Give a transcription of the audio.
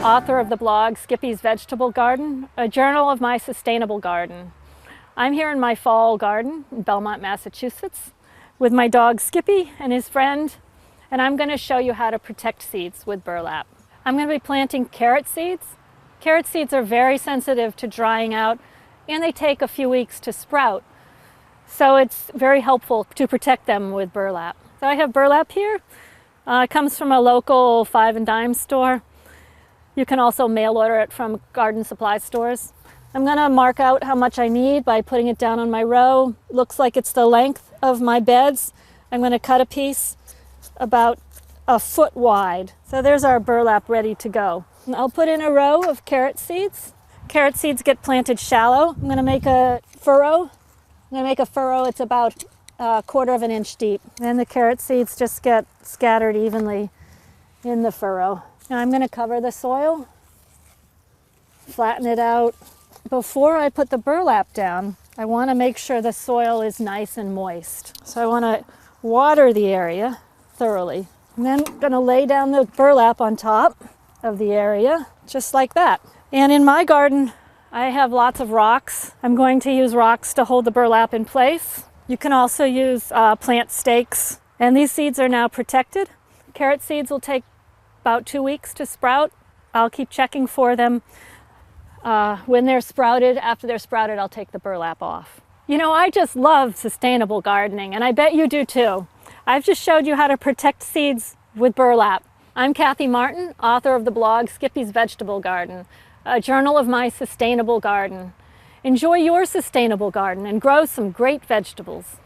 author of the blog Skippy's Vegetable Garden, a journal of my sustainable garden. I'm here in my fall garden in Belmont, Massachusetts, with my dog Skippy and his friend, and I'm going to show you how to protect seeds with burlap. I'm going to be planting carrot seeds. Carrot seeds are very sensitive to drying out, and they take a few weeks to sprout. So it's very helpful to protect them with burlap. So I have burlap here. It comes from a local 5 and dime store. You can also mail order it from garden supply stores. I'm going to mark out how much I need by putting it down on my row. Looks like it's the length of my beds. I'm going to cut a piece about a foot wide. So there's our burlap ready to go. I'll put in a row of carrot seeds. Carrot seeds get planted shallow. I'm going to make a furrow. It's about 1/4 of an inch deep. And the carrot seeds just get scattered evenly in the furrow. Now I'm going to cover the soil, flatten it out. Before I put the burlap down, I want to make sure the soil is nice and moist. So I want to water the area thoroughly. And then I'm going to lay down the burlap on top of the area, just like that. And in my garden, I have lots of rocks. I'm going to use rocks to hold the burlap in place. You can also use plant stakes. And these seeds are now protected. Carrot seeds will take about 2 weeks to sprout. I'll keep checking for them. When they're sprouted, after they're sprouted, I'll take the burlap off. You know, I just love sustainable gardening, and I bet you do too. I've just showed you how to protect seeds with burlap. I'm Kathy Martin, author of the blog Skippy's Vegetable Garden, a journal of my sustainable garden. Enjoy your sustainable garden and grow some great vegetables.